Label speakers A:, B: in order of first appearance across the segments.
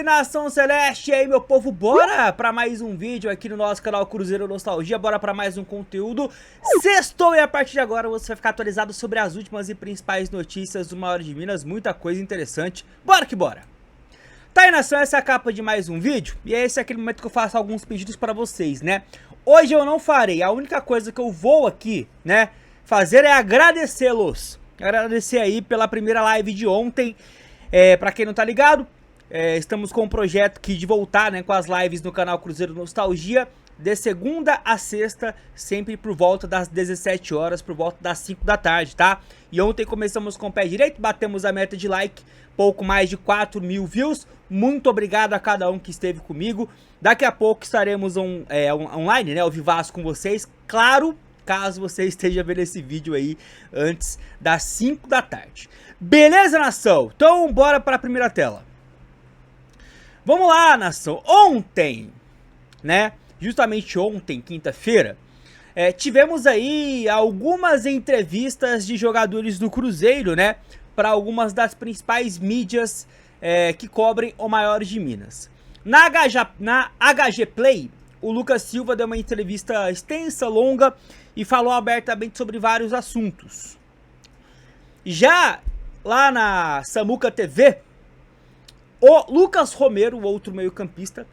A: Nação Celeste, e aí meu povo, bora pra mais um vídeo aqui no nosso canal Cruzeiro Nostalgia, bora pra mais um conteúdo. Sextou e a partir de agora você vai ficar atualizado sobre as últimas e principais notícias do Maior de Minas, muita coisa interessante, bora que bora. Tá aí, nação, essa é a capa de mais um vídeo e esse é aquele momento que eu faço alguns pedidos pra vocês, né? Hoje eu não farei, a única coisa que eu vou aqui, né, fazer é agradecê-los. Agradecer aí pela primeira live de ontem. Pra quem não tá ligado, estamos com um projeto aqui de voltar, né, com as lives no canal Cruzeiro Nostalgia, de segunda a sexta, sempre por volta das 17 horas, por volta das 5 da tarde, tá? E ontem começamos com o pé direito, batemos a meta de like, pouco mais de 4.000 views. Muito obrigado a cada um que esteve comigo. Daqui a pouco estaremos online, né, ao vivaço com vocês, claro, caso você esteja vendo esse vídeo aí antes das 5 da tarde. Beleza, nação? Então bora para a primeira tela. Vamos lá, nação. Ontem, né, justamente ontem, quinta-feira, tivemos aí algumas entrevistas de jogadores do Cruzeiro, né, para algumas das principais mídias que cobrem o Maior de Minas. Na HG Play, o Lucas Silva deu uma entrevista extensa, longa, e falou abertamente sobre vários assuntos. Já lá na Samuca TV, o Lucas Romero, o outro meio-campista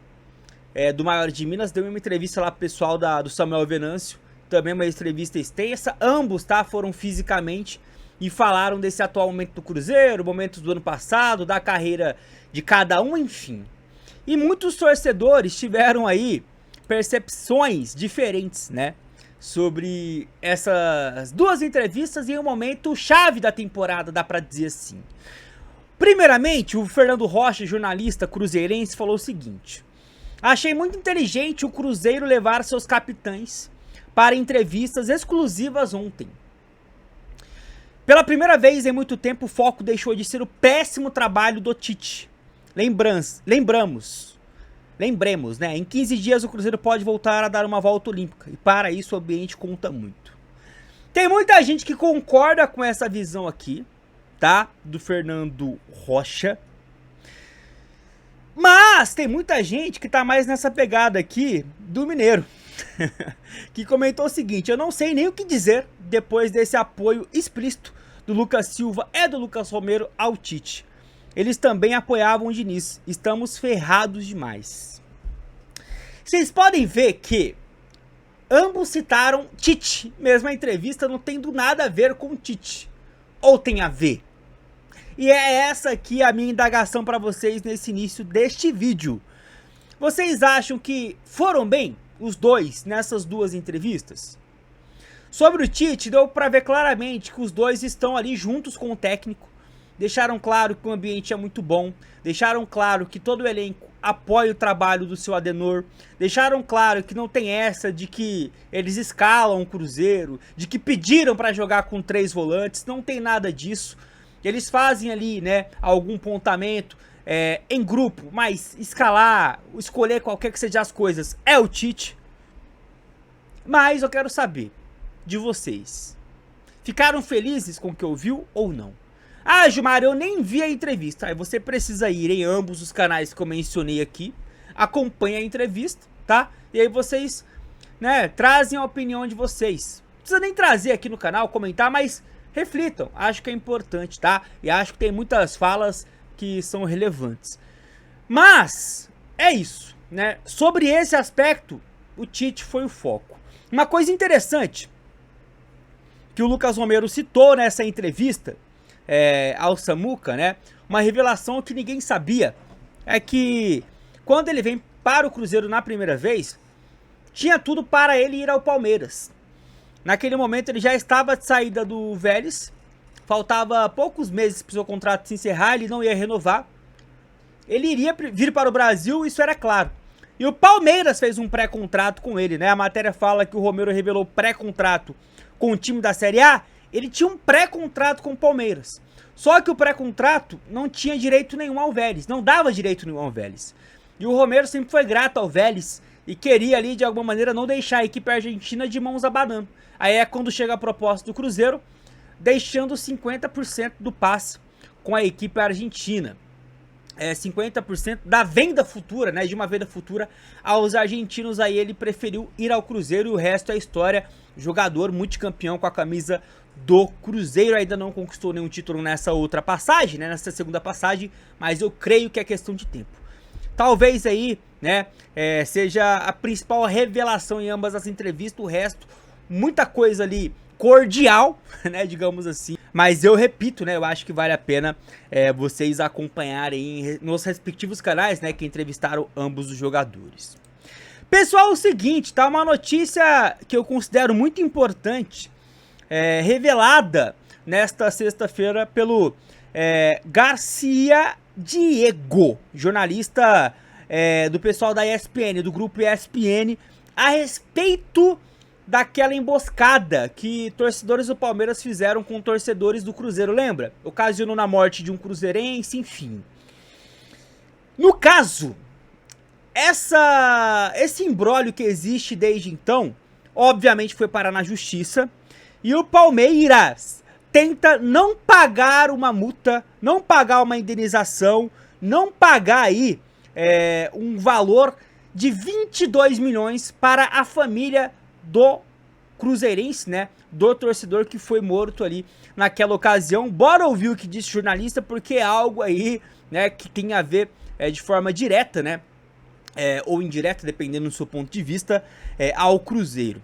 A: do Maior de Minas, deu uma entrevista lá pro pessoal do Samuel Venâncio, também uma entrevista extensa. Ambos, tá, foram fisicamente e falaram desse atual momento do Cruzeiro, momentos do ano passado, da carreira de cada um, enfim. E muitos torcedores tiveram aí percepções diferentes, né, sobre essas duas entrevistas em um momento chave da temporada, dá pra dizer assim. Primeiramente, o Fernando Rocha, jornalista cruzeirense, falou o seguinte: achei muito inteligente o Cruzeiro levar seus capitães para entrevistas exclusivas ontem. Pela primeira vez em muito tempo, o foco deixou de ser o péssimo trabalho do Tite. Lembremos, né? Em 15 dias o Cruzeiro pode voltar a dar uma volta olímpica. E para isso o ambiente conta muito. Tem muita gente que concorda com essa visão aqui, tá? Do Fernando Rocha. Mas tem muita gente que tá mais nessa pegada aqui do Mineiro. Que comentou o seguinte: eu não sei nem o que dizer depois desse apoio explícito do Lucas Silva e do Lucas Romero ao Tite. Eles também apoiavam o Diniz. Estamos ferrados demais. Vocês podem ver que ambos citaram Tite. Mesmo a entrevista não tendo nada a ver com Tite. Ou tem a ver? E é essa aqui a minha indagação para vocês nesse início deste vídeo. Vocês acham que foram bem os dois nessas duas entrevistas? Sobre o Tite, deu para ver claramente que os dois estão ali juntos com o técnico. Deixaram claro que o ambiente é muito bom, deixaram claro que todo o elenco apoia o trabalho do seu Adenor, deixaram claro que não tem essa de que eles escalam o Cruzeiro, de que pediram para jogar com 3 volantes, não tem nada disso. Eles fazem ali, né, algum pontamento em grupo, mas escalar, escolher qualquer que seja as coisas é o Tite. Mas eu quero saber de vocês, ficaram felizes com o que ouviu ou não? Ah, Gilmar, eu nem vi a entrevista. Aí você precisa ir em ambos os canais que eu mencionei aqui, acompanha a entrevista, tá? E aí vocês, né, trazem a opinião de vocês. Não precisa nem trazer aqui no canal, comentar, mas reflitam. Acho que é importante, tá? E acho que tem muitas falas que são relevantes. Mas é isso, né? Sobre esse aspecto, o Tite foi o foco. Uma coisa interessante que o Lucas Romero citou nessa entrevista ao Samuca, né? Uma revelação que ninguém sabia é que quando ele vem para o Cruzeiro na primeira vez, tinha tudo para ele ir ao Palmeiras. Naquele momento ele já estava de saída do Vélez, faltava poucos meses para o seu contrato se encerrar, ele não ia renovar. Ele iria vir para o Brasil, isso era claro. E o Palmeiras fez um pré-contrato com ele, né? A matéria fala que o Romero revelou pré-contrato com o time da Série A. Ele tinha um pré-contrato com o Palmeiras. Só que o pré-contrato não tinha direito nenhum ao Vélez. Não dava direito nenhum ao Vélez. E o Romero sempre foi grato ao Vélez e queria ali, de alguma maneira, não deixar a equipe argentina de mãos abanando. Aí é quando chega a proposta do Cruzeiro, deixando 50% do passe com a equipe argentina. 50% da venda futura, né, de uma venda futura aos argentinos. Aí ele preferiu ir ao Cruzeiro e o resto é história. Jogador multicampeão com a camisa do Cruzeiro, ainda não conquistou nenhum título nessa outra passagem, né, nessa segunda passagem, mas eu creio que é questão de tempo. Talvez aí, né, seja a principal revelação em ambas as entrevistas. O resto, muita coisa ali cordial, né, digamos assim. Mas eu repito, né, eu acho que vale a pena vocês acompanharem nos respectivos canais, né, que entrevistaram ambos os jogadores. Pessoal, é o seguinte, tá? Uma notícia que eu considero muito importante, revelada nesta sexta-feira pelo Garcia Diego, jornalista do pessoal da ESPN, do grupo ESPN, a respeito daquela emboscada que torcedores do Palmeiras fizeram com torcedores do Cruzeiro, lembra? Ocasionou na morte de um cruzeirense, enfim. No caso, esse imbróglio que existe desde então, obviamente foi parar na justiça, e o Palmeiras tenta não pagar uma multa, não pagar uma indenização, não pagar aí um valor de 22 milhões para a família do cruzeirense, né, do torcedor que foi morto ali naquela ocasião. Bora ouvir o que disse o jornalista, porque é algo aí, né, que tem a ver de forma direta, né, ou indireta, dependendo do seu ponto de vista, ao Cruzeiro.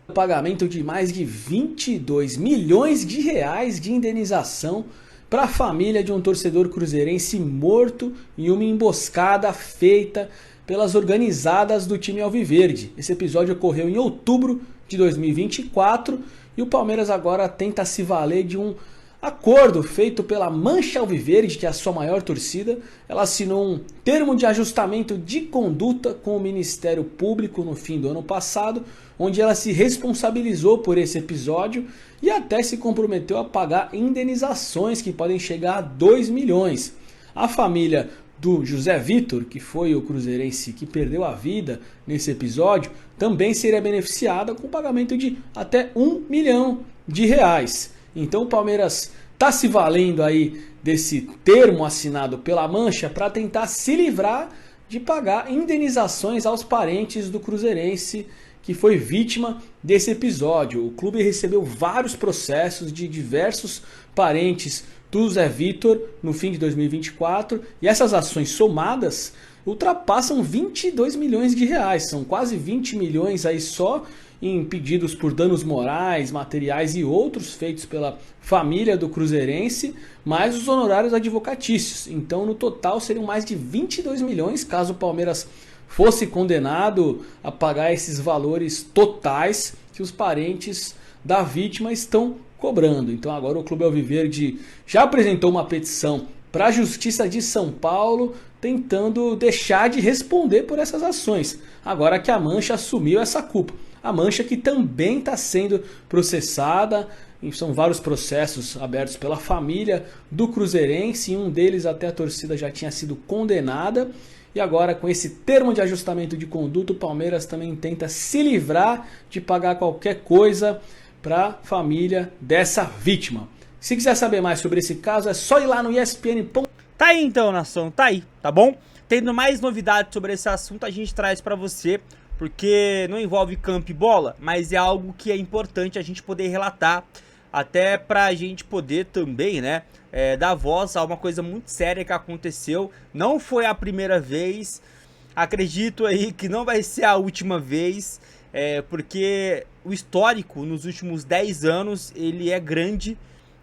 B: O pagamento de mais de 22 milhões de reais de indenização para a família de um torcedor cruzeirense morto em uma emboscada feita pelas organizadas do time alviverde. Esse episódio ocorreu em outubro de 2024 e o Palmeiras agora tenta se valer de um acordo feito pela Mancha Alviverde, que é a sua maior torcida. Ela assinou um termo de ajustamento de conduta com o Ministério Público no fim do ano passado, onde ela se responsabilizou por esse episódio e até se comprometeu a pagar indenizações que podem chegar a 2 milhões. A família do José Vitor, que foi o cruzeirense que perdeu a vida nesse episódio, também seria beneficiada com o pagamento de até 1 milhão de reais. Então o Palmeiras está se valendo aí desse termo assinado pela Mancha para tentar se livrar de pagar indenizações aos parentes do cruzeirense que foi vítima desse episódio. O clube recebeu vários processos de diversos parentes do Zé Vitor no fim de 2024 e essas ações somadas ultrapassam 22 milhões de reais, são quase 20 milhões aí só em pedidos por danos morais, materiais e outros feitos pela família do cruzeirense, mais os honorários advocatícios. Então no total seriam mais de 22 milhões caso o Palmeiras fosse condenado a pagar esses valores totais que os parentes da vítima estão cobrando. Então agora o Clube Alviverde já apresentou uma petição para a Justiça de São Paulo tentando deixar de responder por essas ações, agora que a Mancha assumiu essa culpa. A Mancha que também está sendo processada, são vários processos abertos pela família do cruzeirense, e um deles até a torcida já tinha sido condenada. E agora com esse termo de ajustamento de conduta, o Palmeiras também tenta se livrar de pagar qualquer coisa para a família dessa vítima. Se quiser saber mais sobre esse caso, é só ir lá no ESPN.
A: Tá aí então, nação, tá aí, tá bom? Tendo mais novidades sobre esse assunto, a gente traz para você, porque não envolve campo e bola, mas é algo que é importante a gente poder relatar, até pra gente poder também, né, dar voz a uma coisa muito séria que aconteceu. Não foi a primeira vez, acredito aí que não vai ser a última vez, porque o histórico nos últimos 10 anos, ele é grande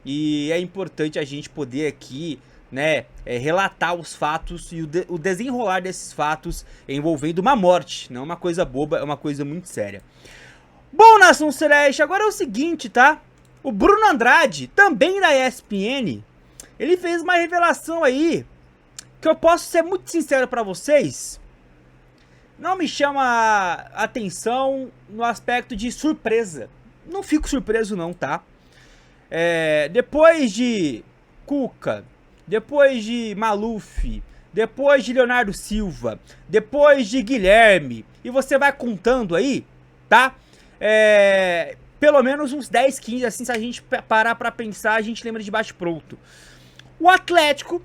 A: e é importante a gente poder aqui, né, relatar os fatos e o desenrolar desses fatos envolvendo uma morte, não é uma coisa boba, é uma coisa muito séria. Bom, Nação Celeste, agora é o seguinte, tá? O Bruno Andrade, também da ESPN, ele fez uma revelação aí, que eu posso ser muito sincero pra vocês, não me chama a atenção no aspecto de surpresa. Não fico surpreso não, tá? Depois de Cuca, depois de Maluf, depois de Leonardo Silva, depois de Guilherme, e você vai contando aí, tá? Pelo menos uns 10, 15, assim, se a gente parar pra pensar, a gente lembra de bate-pronto. O Atlético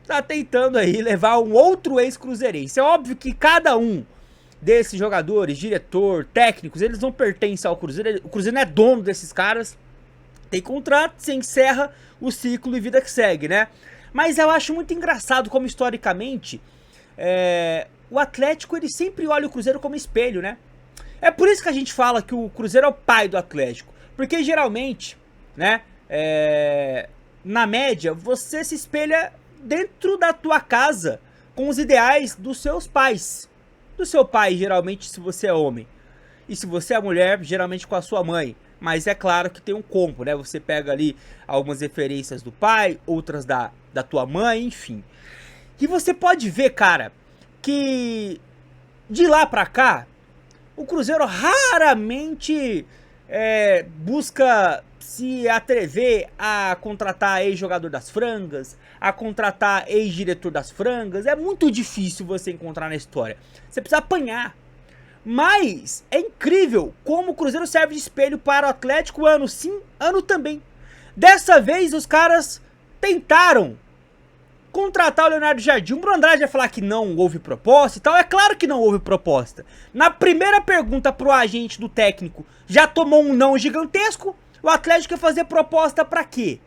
A: tá tentando aí levar um outro ex-cruzeirense. É óbvio que cada um desses jogadores, diretor, técnicos, eles não pertencem ao Cruzeiro. O Cruzeiro não é dono desses caras. Tem contrato, se encerra o ciclo e vida que segue, né? Mas eu acho muito engraçado como historicamente o Atlético ele sempre olha o Cruzeiro como espelho, né? É por isso que a gente fala que o Cruzeiro é o pai do Atlético. Porque geralmente, né, na média, você se espelha dentro da tua casa com os ideais dos seus pais. Do seu pai, geralmente, se você é homem. E se você é mulher, geralmente com a sua mãe. Mas é claro que tem um combo, né? Você pega ali algumas referências do pai, outras da tua mãe, enfim. E você pode ver, cara, que de lá pra cá, o Cruzeiro raramente busca se atrever a contratar ex-jogador das frangas, a contratar ex-diretor das frangas. É muito difícil você encontrar na história. Você precisa apanhar. Mas é incrível como o Cruzeiro serve de espelho para o Atlético ano sim, ano também. Dessa vez os caras tentaram contratar o Leonardo Jardim. O Bruno Andrade vai falar que não houve proposta e tal. É claro que não houve proposta. Na primeira pergunta pro agente do técnico, já tomou um não gigantesco. O Atlético quer fazer proposta pra quê?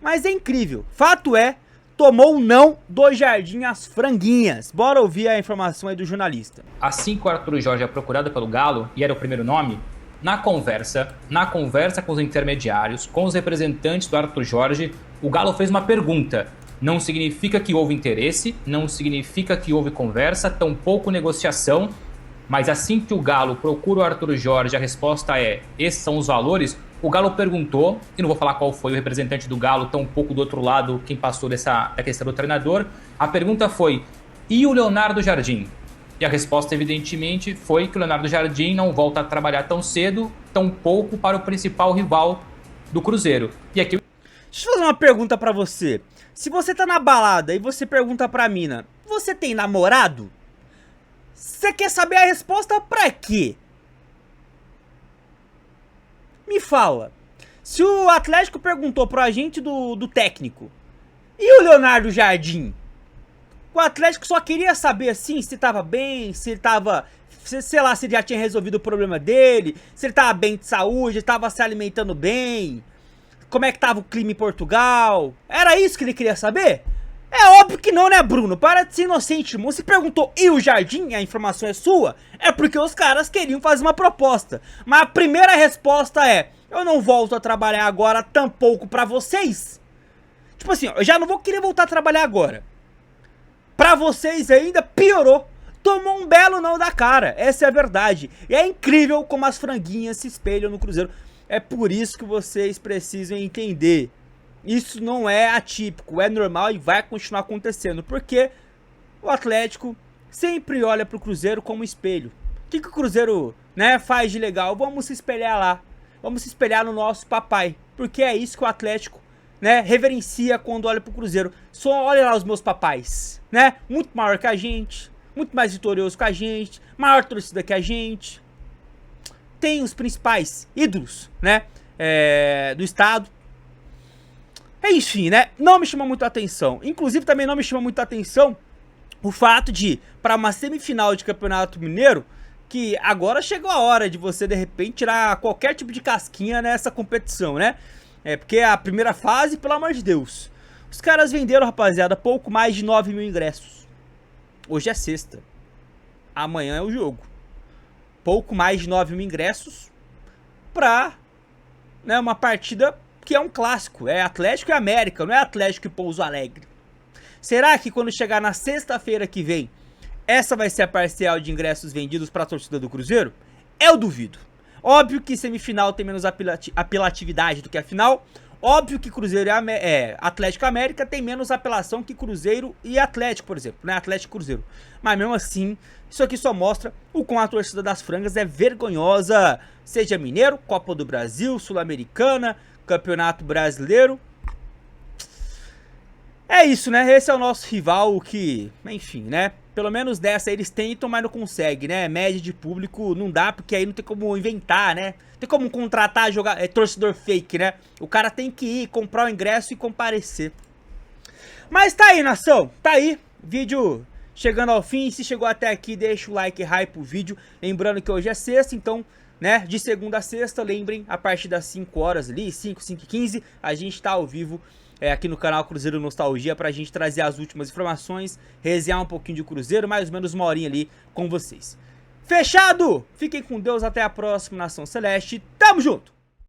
A: Mas é incrível. Fato é, tomou um não do Jardim às franguinhas. Bora ouvir a informação aí do jornalista.
C: Assim que o Arthur Jorge é procurado pelo Galo, e era o primeiro nome, na conversa com os intermediários, com os representantes do Arthur Jorge, o Galo fez uma pergunta. Não significa que houve interesse, não significa que houve conversa, tampouco negociação, mas assim que o Galo procura o Arthur Jorge, a resposta é: esses são os valores. O Galo perguntou, e não vou falar qual foi o representante do Galo, tampouco do outro lado quem passou da questão do treinador. A pergunta foi: e o Leonardo Jardim? E a resposta, evidentemente, foi que o Leonardo Jardim não volta a trabalhar tão cedo, tampouco para o principal rival do Cruzeiro. E aqui...
A: Deixa eu fazer uma pergunta pra você. Se você tá na balada e você pergunta pra mina, você tem namorado? Você quer saber a resposta pra quê? Me fala. Se o Atlético perguntou pro agente do técnico, e o Leonardo Jardim? O Atlético só queria saber assim, se tava bem, se ele tava... sei lá, se ele já tinha resolvido o problema dele, se ele tava bem de saúde, tava se alimentando bem, como é que tava o clima em Portugal. Era isso que ele queria saber? É óbvio que não, né, Bruno? Para de ser inocente, irmão. Se perguntou e o Jardim, a informação é sua, é porque os caras queriam fazer uma proposta. Mas a primeira resposta é: eu não volto a trabalhar agora, tampouco pra vocês. Tipo assim, eu já não vou querer voltar a trabalhar agora. Pra vocês ainda piorou. Tomou um belo não da cara, essa é a verdade. E é incrível como as franguinhas se espelham no Cruzeiro. É por isso que vocês precisam entender. Isso não é atípico, é normal e vai continuar acontecendo. Porque o Atlético sempre olha pro Cruzeiro como espelho. O que o Cruzeiro, né, faz de legal? Vamos se espelhar lá. Vamos se espelhar no nosso papai. Porque é isso que o Atlético, né, reverencia quando olha pro Cruzeiro. Só olha lá os meus papais, né? Muito maior que a gente, muito mais vitorioso que a gente, maior torcida que a gente. Tem os principais ídolos, né, do estado. Enfim, né, não me chama muito a atenção. Inclusive também não me chama muito a atenção o fato de, para uma semifinal de Campeonato Mineiro, que agora chegou a hora de você de repente tirar qualquer tipo de casquinha nessa competição, né? Porque a primeira fase, pelo amor de Deus, os caras venderam, rapaziada, pouco mais de 9 mil ingressos. Hoje é sexta, amanhã é o jogo. Pouco mais de 9 mil ingressos pra, né, uma partida que é um clássico. É Atlético e América, não é Atlético e Pouso Alegre. Será que quando chegar na sexta-feira que vem, essa vai ser a parcial de ingressos vendidos para a torcida do Cruzeiro? Eu duvido. Óbvio que semifinal tem menos apelatividade do que a final. Óbvio que Cruzeiro Atlético e América tem menos apelação que Cruzeiro e Atlético, por exemplo, né? Atlético e Cruzeiro. Mas mesmo assim, isso aqui só mostra o quão a torcida das frangas é vergonhosa. Seja Mineiro, Copa do Brasil, Sul-Americana, Campeonato Brasileiro. É isso, né? Esse é o nosso rival que, enfim, né? Pelo menos dessa eles tentam, mas não conseguem, né? Média de público não dá, porque aí não tem como inventar, né? Não tem como contratar torcedor fake, né? O cara tem que ir, comprar o ingresso e comparecer. Mas tá aí, nação, tá aí, vídeo chegando ao fim. Se chegou até aqui, deixa o like, hype o vídeo. Lembrando que hoje é sexta, então, né, de segunda a sexta, lembrem, a partir das 5 horas ali, 5h15, a gente tá ao vivo aqui no canal Cruzeiro Nostalgia pra gente trazer as últimas informações, resenhar um pouquinho de Cruzeiro, mais ou menos uma horinha ali com vocês. Fechado? Fiquem com Deus, até a próxima, Nação Celeste, tamo junto!